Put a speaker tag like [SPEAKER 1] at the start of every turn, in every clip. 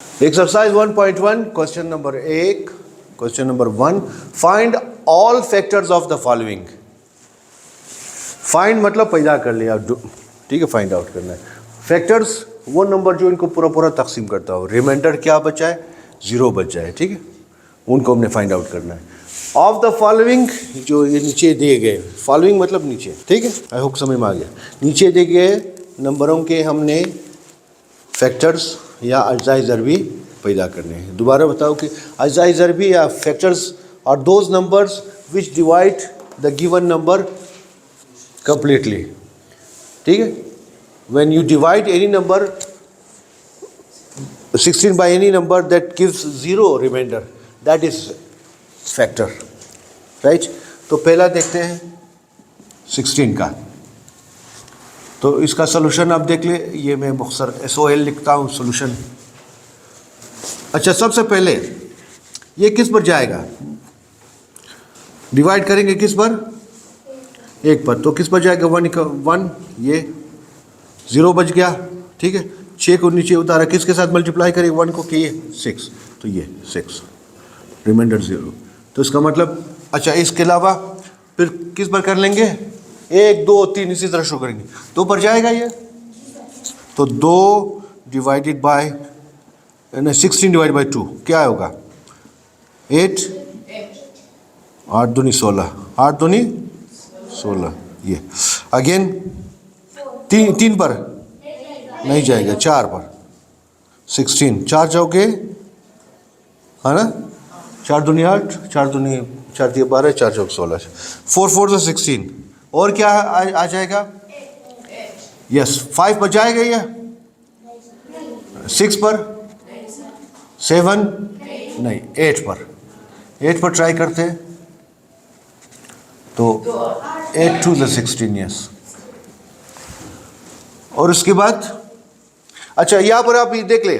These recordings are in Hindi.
[SPEAKER 1] Exercise 1.1, question number 1, question number 1. Find all factors of the following. Find मतलब पैदा कर लिया, ठीक है, फाइंड आउट करना है. फैक्टर्स वो नंबर जो इनको पूरा पूरा तकसीम करता हो. रिमाइंडर क्या बचा है? 0 बच जाए, ठीक है, उनको हमने फाइंड आउट करना है. ऑफ द फॉलोइंग, जो ये नीचे दिए गए, फॉलोइंग मतलब नीचे, ठीक है, आई होप समझ में आ गया. नीचे दिए गए नंबरों के हमने फैक्टर्स या अज्जाए ज़रबी पैदा करने हैं. दोबारा बताओ कि अज्जाए ज़रबी या factors are those numbers which divide the given number completely. ठीक है, when you divide any number 16 by any number that gives 0 remainder, that is factor, right? तो पहला देखते हैं 16 का. तो इसका सोल्यूशन आप देख ले, ये मैं मुख्तसर SOL लिखता हूँ सोल्यूशन. अच्छा, सबसे पहले ये किस पर जाएगा? डिवाइड करेंगे किस पर? 1 पर. तो किस पर जाएगा? 1, ये 0 बच गया, ठीक है. 6 को नीचे उतारा, किसके साथ मल्टीप्लाई करेंगे 1 को? कि ये 6, तो ये 6, रिमाइंडर 0. तो इसका मतलब, अच्छा, इसके अलावा फिर किस पर कर लेंगे? 1, 2, 3 इसी तरह शुरू करेंगे. 2 पर जाएगा ये, तो 2 डिवाइडेड बाय 16 डिवाइड बाय 2 क्या होगा? 8, 8 दूनी 16, 8 दूनी 16. ये अगेन 3 पर नहीं जाएगा, 4 पर 16, 4 जाओगे, है ना, 4 दूनी 8, 4 दूनी 4 दिए 12, 4 चौक 16, 4 4 तो 16. और क्या आ जाएगा? यस, 5 पर जाएगा ये, 6 पर, 7 नहीं, 8 पर. 8 पर ट्राई करते हैं, तो 8 to the 16, यस. और उसके बाद, अच्छा, यहाँ पर आप ये देख ले,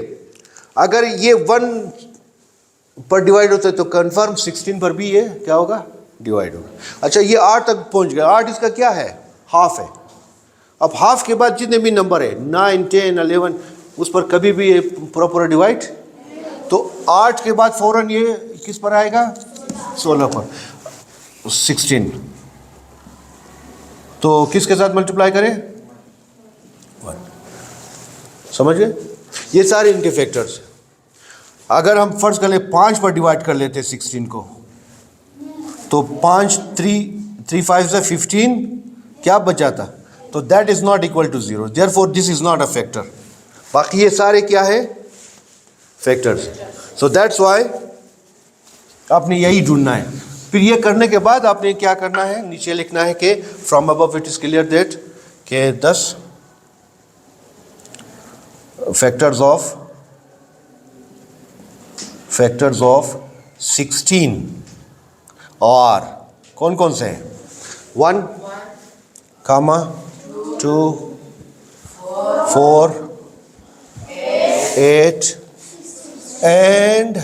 [SPEAKER 1] अगर ये 1 पर डिवाइड होता है तो कंफर्म 16 पर भी ये क्या होगा? डिवाइड होगा. अच्छा, ये 8 तक पहुंच गया. 8 इसका क्या है? हाफ है. अब हाफ के बाद जितने भी नंबर है 9, 10, 11, उस पर कभी भी ये पूरा पूरा डिवाइड. तो 8 के बाद फौरन ये किस पर आएगा? 16 पर. 16, तो किसके साथ मल्टीप्लाई करें? 1. समझ गए? ये सारे इनके फैक्टर्स. अगर हम फर्ज कर ले 5 पर डिवाइड कर लेते 16 को, तो 5, 3 5 से 15 क्या बच जाता? तो that is not equal to 0, therefore this is not a factor. बाकी ये सारे क्या है? फैक्टर्स. सो दैट्स व्हाई आपने यही ढूंढना है. फिर ये करने के बाद आपने क्या करना है? नीचे लिखना है कि from above it is clear that के 10 फैक्टर्स ऑफ 16 और कौन कौन से हैं? 1, 2, 4, 8 and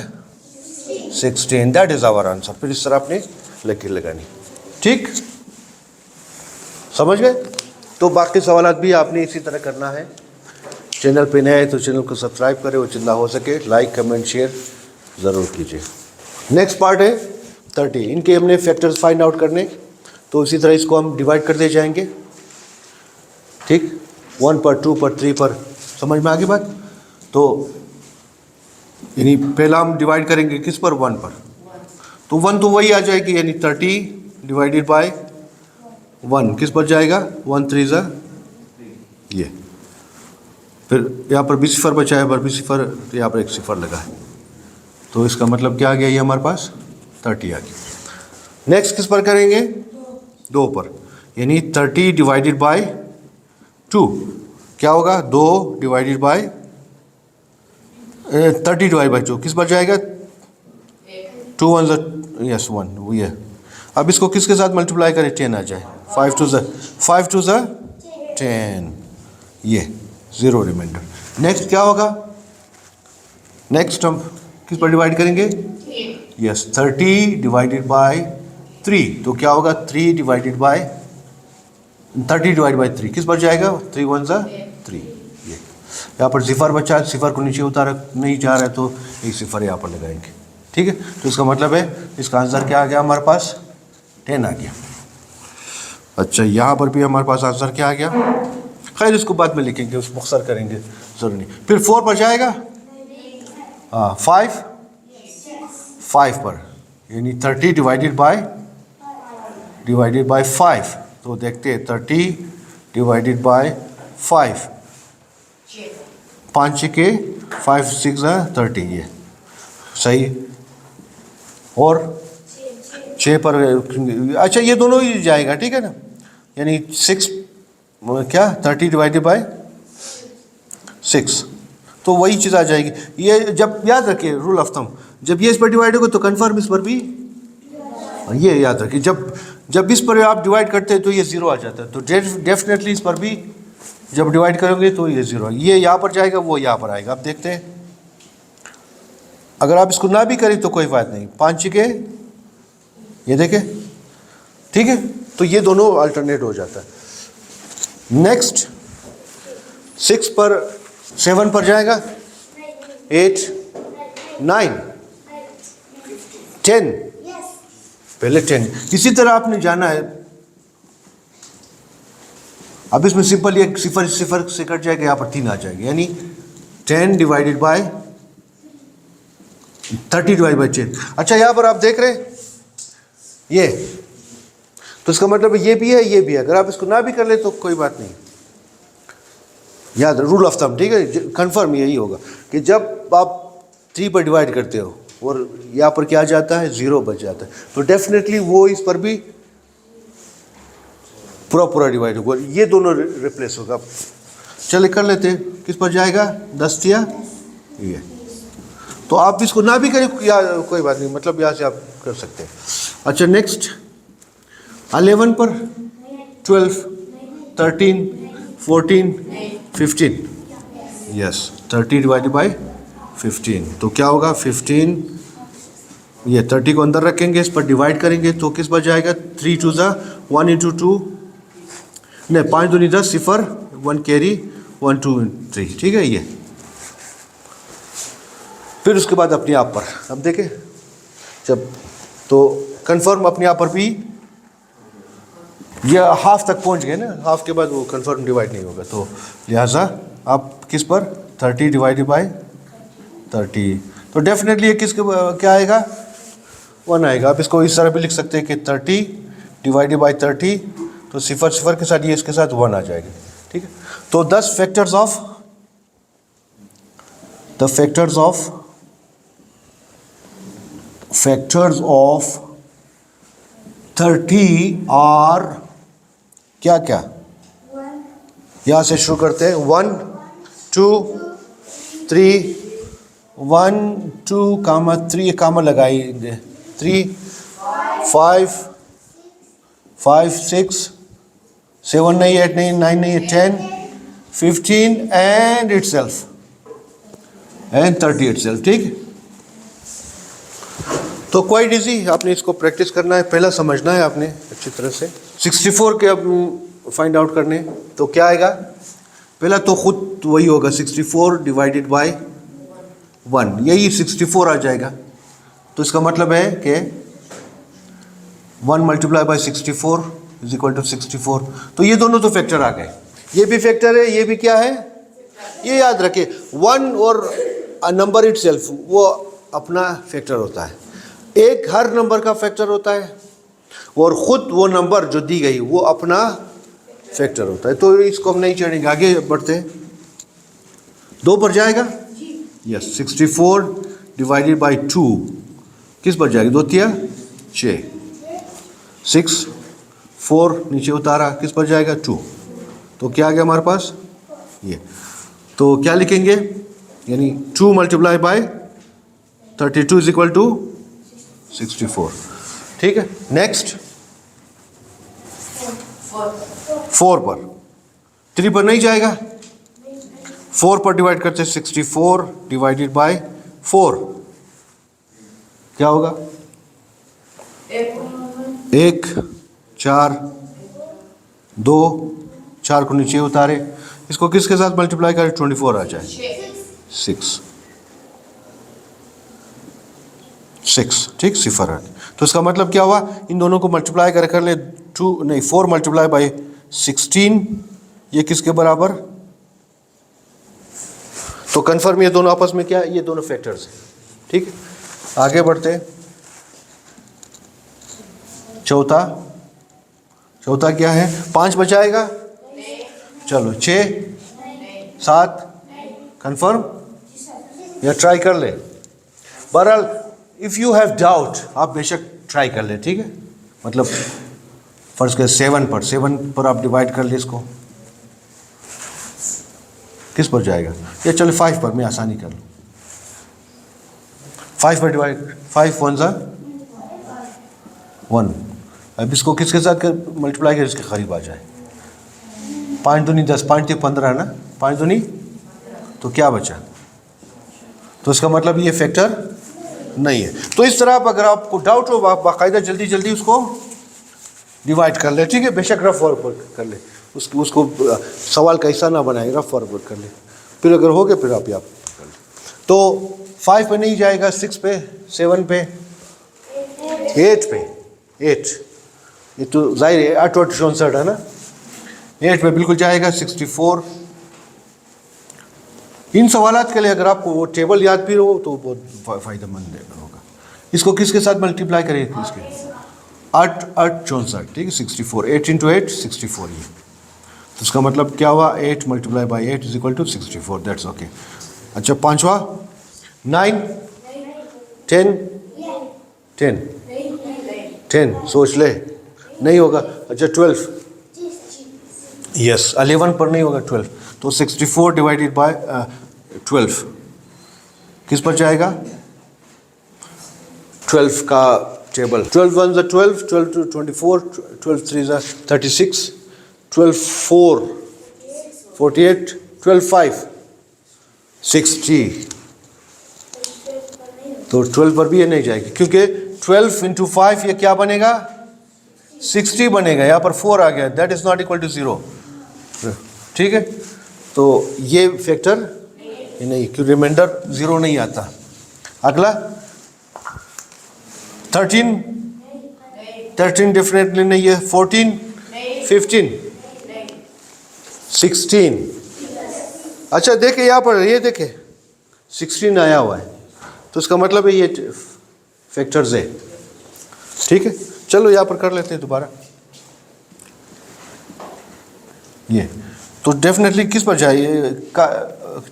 [SPEAKER 1] 16. That is our answer. फिर इस तरह आपने लकीर लगानी. ठीक, समझ गए? तो बाकी सवालात भी आपने इसी तरह करना है. चैनल पे नए हैं तो चैनल को सब्सक्राइब करें और जितना हो सके लाइक, कमेंट, शेयर ज़रूर कीजिए. नेक्स्ट पार्ट है 30. इनके हमने फैक्टर्स फाइंड आउट करने, तो इसी तरह इसको हम डिवाइड करते जाएंगे. ठीक, 1 पर, 2 पर, 3 पर. समझ में आ गई बात? तो यानी पहला हम डिवाइड करेंगे किस पर? 1 पर. तो 1 तो वही आ जाएगी, यानी 30 डिवाइडेड बाय 1 किस पर जाएगा? 1 3 ज़ा ये. फिर यहाँ पर 20 सिफर बचा है, 20 सिफर, तो यहाँ पर 1 सिफर लगा है. तो इसका मतलब क्या आ गया? ये हमारे पास 30 आ गया. नेक्स्ट किस पर करेंगे? 2 पर, यानी 30 डिवाइडेड बाय 2 क्या होगा? 2 डिवाइडेड बाय 30 डिवाइड बाई 2 किस पर जाएगा? 2 1 यस 1, वो ये. अब इसको किसके साथ मल्टीप्लाई करें? 10 आ जाए. 5 2 ज़ा 10, ये 0 रिमाइंडर. नेक्स्ट क्या होगा? नेक्स्ट हम किस पर डिवाइड करेंगे? Yes, 30 divided by 3. तो क्या होगा? 3 डिवाइडेड बाय 3 किस पर जाएगा? 3 1 ज़ा 3, ये. यहाँ पर सिफर बचा, सिफर को नीचे उतारा नहीं जा रहा है तो एक सिफर यहाँ पर लगाएंगे, ठीक है। तो इसका मतलब है इसका आंसर क्या आ गया हमारे पास, 10 आ गया। अच्छा, यहाँ पर भी हमारे पास आंसर क्या आ गया, खैर इसको बाद में लिखेंगे, उस मुख्तर करेंगे, जरूरी नहीं। फिर 4 पर जाएगा, हाँ 5 पर, यानी 30 डिवाइडेड बाय 5। तो देखते हैं 30 डिवाइडेड बाय 5, 5 के 5 6 30, ये सही। और 6 पर, अच्छा ये दोनों ही जाएगा, ठीक है ना, यानी 6 क्या 30 डिवाइडेड बाय 6, तो वही चीज़ आ जाएगी। ये जब याद रखिए रूल ऑफ थंब, जब ये इस पर डिवाइड होगा तो कन्फर्म इस पर भी, ये याद रखिए जब इस पर आप डिवाइड करते हैं तो ये 0 आ जाता है, तो डेफिनेटली इस पर भी जब डिवाइड करोगे तो ये 0, ये यहाँ पर जाएगा, वो यहाँ पर आएगा। अब देखते हैं, अगर आप इसको ना भी करें तो कोई बात नहीं, 5 के ये देखें, ठीक है, तो ये दोनों अल्टरनेट हो जाता है। नेक्स्ट 6 पर 7 पर जाएगा, 8 9 10, पहले 10। इसी तरह आपने जाना है, अब इसमें सिंपल एक सिफर सिफर से कट जाएगा, यहाँ पर 3 आ जाएगा, यानी 10 डिवाइडेड बाय 30 डिवाइड बाय 10। अच्छा, यहाँ पर आप देख रहे हैं ये, तो इसका मतलब ये भी है, ये भी है। अगर आप इसको ना भी कर ले तो कोई बात नहीं, याद रूल ऑफ थंब, ठीक है, कंफर्म यही होगा कि जब आप 3 पर डिवाइड करते हो और यहाँ पर क्या जाता है, 0 बच जाता है, तो डेफिनेटली वो इस पर भी पूरा डिवाइड होगा, ये दोनों रिप्लेस होगा। चलिए कर लेते हैं, किस पर जाएगा, 10 दिया ये, तो आप इसको ना भी करें या कोई बात नहीं, मतलब यहाँ से आप कर सकते हैं। अच्छा, नेक्स्ट 11 पर 12 13 14 15, यस 30 डिवाइडेड बाय 15, तो क्या होगा 15, ये 30 को अंदर रखेंगे, इस पर डिवाइड करेंगे तो किस पर जाएगा, 3 2 1 इंटू 2, नहीं 5 2 10 सिफर, 1 कैरी, 1 2 3, ठीक है। ये फिर उसके बाद अपने आप पर, अब देखें जब तो कंफर्म अपने आप पर भी ये हाफ तक पहुंच गए ना, हाफ के बाद वो कंफर्म डिवाइड नहीं होगा, तो लिहाजा आप किस पर 30 डिवाइडेड बाय 30, तो डेफिनेटली ये किसके क्या आएगा, 1 आएगा। आप इसको इस तरह भी लिख सकते हैं कि 30 डिवाइडेड बाय 30, तो सिफर सिफर के साथ ये इसके साथ 1 आ जाएगा, ठीक है। तो 10 फैक्टर्स ऑफ 30 आर क्या क्या, यहाँ से शुरू करते हैं, 1 2 3, 1 2 कामा 3 कामा लगाएंगे, 3 5 5 6 7 नहीं 8 नहीं 9 नहीं 10 15 एंड इटसेल्फ एंड 30 इटसेल्फ, ठीक है। तो क्वाइट इजी, आपने इसको प्रैक्टिस करना है, पहला समझना है आपने अच्छी तरह से। 64 के अब फाइंड आउट करने, तो क्या आएगा, पहला तो खुद वही होगा 64 डिवाइडेड बाय 1, यही 64 आ जाएगा, तो इसका मतलब है कि 1 multiply by 64 is equal to 64, तो ये दोनों तो फैक्टर आ गए, ये भी फैक्टर है, ये भी क्या है, ये याद रखे 1 और नंबर इटसेल्फ वो अपना फैक्टर होता है, एक हर नंबर का फैक्टर होता है, और ख़ुद वो नंबर जो दी गई वो अपना फैक्टर होता है। तो इसको हम नहीं चढ़ेंगे, आगे बढ़ते हैं। 2 पर जाएगा, यस 64 डिवाइडेड बाय 2 किस पर जाएगी, 2 तिया 6, 6 4 नीचे उतारा, किस पर जाएगा 2, तो क्या आ गया हमारे पास ये, तो क्या लिखेंगे, यानी 2 multiply by 32 is equal to 64, ठीक है। नेक्स्ट 4 पर, 3 पर नहीं जाएगा, 4 पर डिवाइड करते हैं, 64 डिवाइडेड बाय 4 क्या होगा, 1 4 2, 4 को नीचे उतारे, इसको किसके साथ मल्टीप्लाई करें 24 आ जाए 6, ठीक, 0 आ गया। तो इसका मतलब क्या हुआ, इन दोनों को मल्टीप्लाई कर ले 4 मल्टीप्लाई बाई 16, ये किसके बराबर, तो कन्फर्म ये दोनों आपस में क्या है, ये दोनों फैक्टर्स हैं, ठीक। आगे बढ़ते हैं, चौथा क्या है, 5 बचाएगा, चलो 6 7 कन्फर्म या ट्राई कर ले। बहरहाल इफ़ यू हैव डाउट आप बेशक ट्राई कर ले, ठीक है, मतलब फर्ज कर 7 पर आप डिवाइड कर ले इसको, किस पर जाएगा, या चलो 5 पर, मैं आसानी कर लूँ, 5 पर डिवाइड, 5 1 1, अब इसको किसके साथ मल्टीप्लाई कर, इसके करीब आ जाए, 5 दूनी 10, 5 × 15 है ना, 5 दूनी, तो क्या बचा, तो इसका मतलब ये फैक्टर नहीं है। तो इस तरह अगर आपको डाउट हो, आप बाकायदा जल्दी उसको डिवाइड कर ले, ठीक है, बेशक रफ फॉरवर्ड कर ले, उसको सवाल का हिस्सा ना बनाए, रफ फॉरवर्ड कर ले, फिर अगर हो गया फिर आप कर ले। तो 5 पे नहीं जाएगा, 6 पे, 7 पे, 8 पे, 8, ये तो जाहिर है 8 और 64 है ना, 8 पे बिल्कुल जाएगा, 64। इन सवालात के लिए अगर आपको वो टेबल याद भी हो तो बहुत फ़ायदेमंद होगा। इसको किसके साथ मल्टीप्लाई करें, इसके 8 8 64, ठीक है, 64, 8 × 8 64, ये तो उसका मतलब क्या हुआ, 8 multiply by 8 is equal to 64, that's okay. अच्छा, 5वां 9 10 10 सोच ले, नहीं होगा। अच्छा 12, यस 11 पर नहीं होगा, 12, तो 64 डिवाइडेड बाय 12 किस पर जाएगा, 12 का टेबल, 12 1 12, 12 2 24, 12 3 36, 12 4 48, 12 5 60, तो 12 पर भी ये नहीं जाएगी, क्योंकि 12 × 5 ये क्या बनेगा, 60 बनेगा, यहाँ पर 4 आ गया, that is not equal to 0, ठीक है। तो ये फैक्टर नहीं, क्यों, रिमाइंडर 0 नहीं आता। अगला 13 डेफिनेटली नहीं है, 14 15 16, अच्छा देखे यहाँ पर, ये देखे 16 आया हुआ है, तो इसका मतलब है ये फैक्टर्स है, ठीक है। चलो यहाँ पर कर लेते हैं दोबारा, ये तो डेफिनेटली किस पर जाए,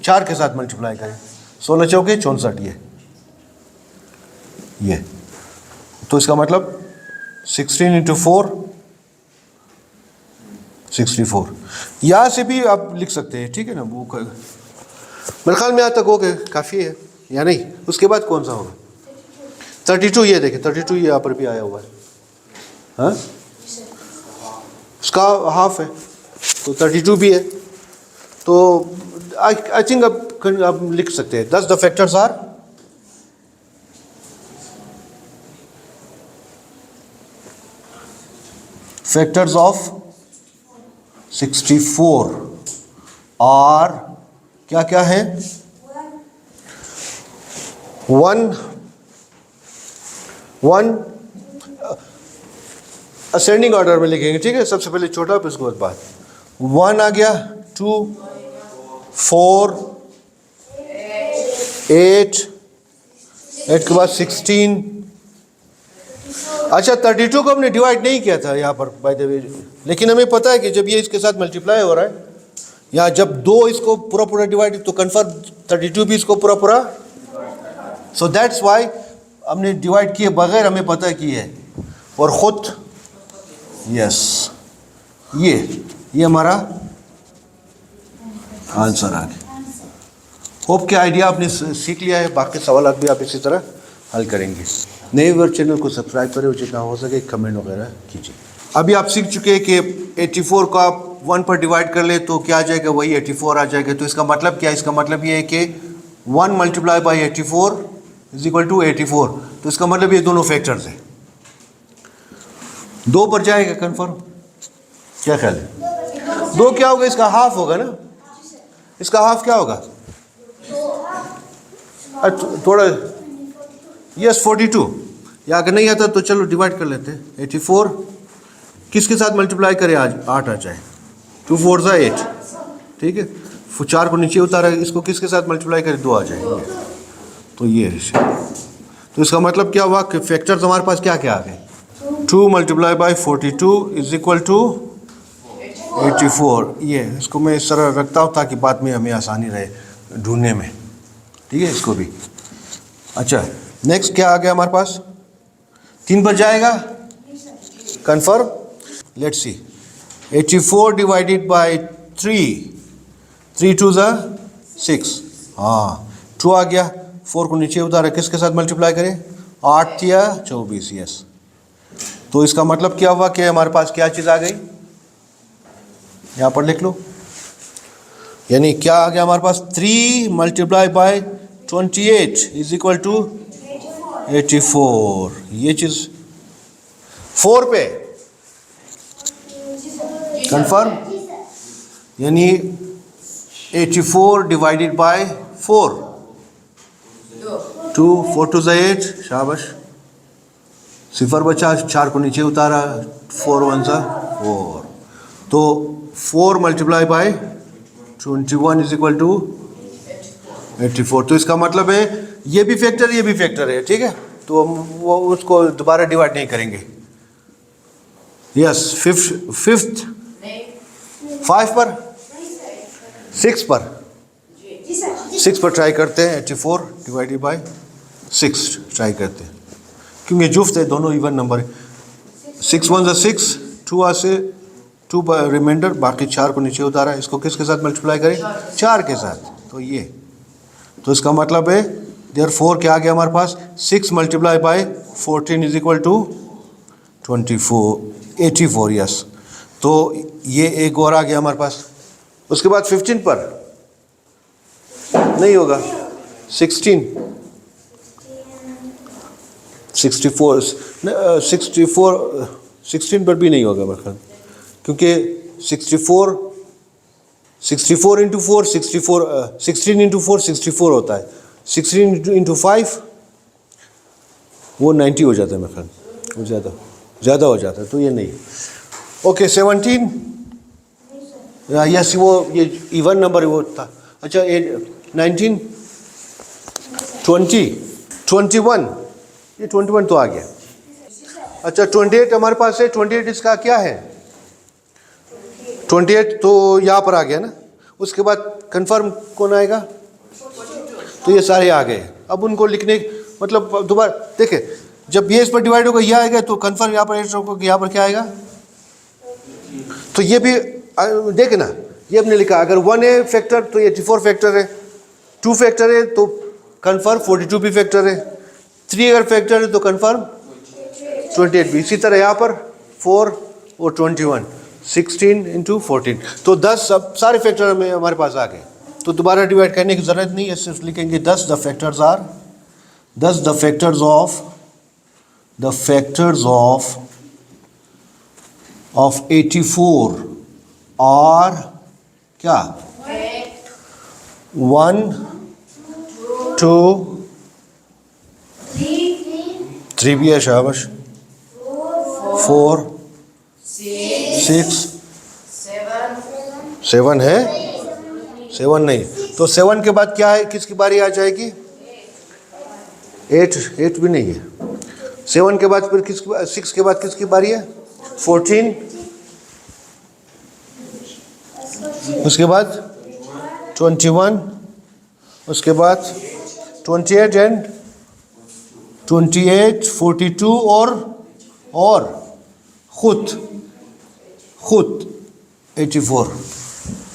[SPEAKER 1] 4 के साथ मल्टीप्लाई करें, 16 चौके 64, ये तो इसका मतलब 16 × 4 64, यहाँ से भी आप लिख सकते हैं, ठीक है ना, वो मेरे ख्याल में यहाँ तक हो गए, काफ़ी है या नहीं। उसके बाद कौन सा होगा, 32, ये देखें 32 यहाँ पर भी आया हुआ है, हाँ उसका हाफ है, तो 32 भी है, तो आई थिंक अब लिख सकते हैं, 10 the factors are, factors of 64 और क्या क्या है, 1 असेंडिंग ऑर्डर में लिखेंगे, ठीक है, सबसे पहले छोटा फिर उसके बाद 1 आ गया, 2 4 8 के बाद 16। अच्छा 32 को हमने डिवाइड नहीं किया था यहाँ पर बाय द वे, लेकिन हमें पता है कि जब ये इसके साथ मल्टीप्लाई हो रहा है, यहाँ जब 2 इसको पूरा डिवाइड, तो कन्फर्म 32 भी इसको पूरा, सो दैट्स वाई हमने डिवाइड किए बगैर हमें पता है कि है, और ख़ुद यस ये हमारा आंसर आ गया। होप के आइडिया आपने सीख लिया है, बाकी सवाल भी आप इसी तरह हल करेंगे। नए व्यूअर चैनल को सब्सक्राइब करें और जितना हो सके कमेंट वगैरह कीजिए। अभी आप सीख चुके हैं कि 84 को आप 1 पर डिवाइड कर ले तो क्या आ जाएगा, वही 84 आ जाएगा। तो इसका मतलब क्या है, इसका मतलब ये है कि 1 multiply by 84 is equal to 84। तो इसका मतलब ये दोनों फैक्टर्स हैं। 2 पर जाएगा कन्फर्म, क्या ख्याल है, 2 क्या होगा, इसका हाफ होगा ना, इसका हाफ क्या होगा? थोड़ा यस 42, या अगर नहीं आता तो चलो डिवाइड कर लेते हैं। 84 किसके साथ मल्टीप्लाई करें? आज 8 आ जाए, 2 4 ज़ा 8, ठीक है। 4 को नीचे उतारा, इसको किसके साथ मल्टीप्लाई करें? 2 आ जाएंगे। तो ये तो इसका मतलब क्या हुआ कि फैक्टर्स हमारे पास क्या क्या आ गए? 2 multiply by 42 is equal to 84। ये इसको मैं इस तरह रखता हूँ ताकि बाद में हमें आसानी रहे ढूंढने में, ठीक है। इसको भी अच्छा, नेक्स्ट क्या आ गया हमारे पास? 3 पर जाएगा, confirm. Let's see, 84 divided by 3 2 ज़ा 6, हाँ 2 आ गया। 4 को नीचे उतारा, किसके साथ मल्टीप्लाई करें? 8 या 24, यस। तो इसका मतलब क्या हुआ कि हमारे पास क्या चीज़ आ गई? यहाँ पर लिख लो, यानी क्या आ गया हमारे पास? 3 multiply by 28 is equal to 84। ये चीज़ 4 पे कंफर्म, यानी 84 डिवाइडेड बाय 4, 2 4 2 ज़ा 8, शाबाश। 0 बचा, 4 को नीचे उतारा, 4 1 ज़ा 4। तो 4 multiply by 21 is equal to 84। तो इसका मतलब है ये भी फैक्टर है, ठीक है। तो हम वो उसको दोबारा डिवाइड नहीं करेंगे। यस, फिफ्थ 5 पर 6 पर 6 पर ट्राई करते हैं। 84 डिवाइडेड बाय 6 ट्राई करते हैं, क्योंकि जुफ्त है, दोनों इवन नंबर है। 6 1 ज़ा 6, 2 आ से 2 रिमाइंडर, बाकी 4 को नीचे उतारा, इसको किसके साथ मल्टीप्लाई करें? 4 के साथ। तो ये, तो इसका मतलब है देयरफॉर क्या आ गया हमारे पास? 6 multiply by 14 is equal to 84, yes. तो ये एक और आ गया हमारे पास। उसके बाद 15 पर नहीं होगा, 16 16 पर भी नहीं होगा मेरे ख्याल, क्योंकि 64 इंटू 4 16 इंटू 4 64 होता है। 16 इंटू 5 वो 90 हो जाता है मेरे ख्याल, वो ज़्यादा हो जाता है, तो ये नहीं। ओके 17, यस, वो ये इवन नंबर वो था। अच्छा 19 20 21, ये 21 तो आ गया। अच्छा 28 हमारे पास है, 28 इसका क्या है? 28 तो यहाँ पर आ गया ना। उसके बाद कंफर्म कौन आएगा? तो ये सारे आ गए। अब उनको लिखने मतलब दोबारा देखे, जब ये इस पर डिवाइड होगा ये आएगा, तो कंफर्म यहाँ पर एड होगा, यहाँ पर क्या आएगा? तो ये भी देखे ना, ये हमने लिखा अगर 1 है फैक्टर तो 84 फैक्टर है, 2 फैक्टर है तो कंफर्म 42 भी फैक्टर है, 3 अगर फैक्टर है तो कंफर्म 28 भी। इसी तरह यहाँ पर 4 और 21, 16 इंटू 14, तो 10 सब सारे फैक्टर में हमारे पास आ गए। तो दोबारा डिवाइड करने की ज़रूरत नहीं है, सिर्फ लिखेंगे 10 द फैक्टर्स ऑफ 84 और क्या 1 2 3 भी है, शाबाश। 4 6 7 है, 7 नहीं, तो 7 के बाद क्या है? किसकी बारी आ जाएगी? 8 भी नहीं है। 7 के बाद फिर 6 के बाद किसकी बारी है? 14, उसके बाद 21, उसके बाद 28 एंड 28 42 और खुद 84।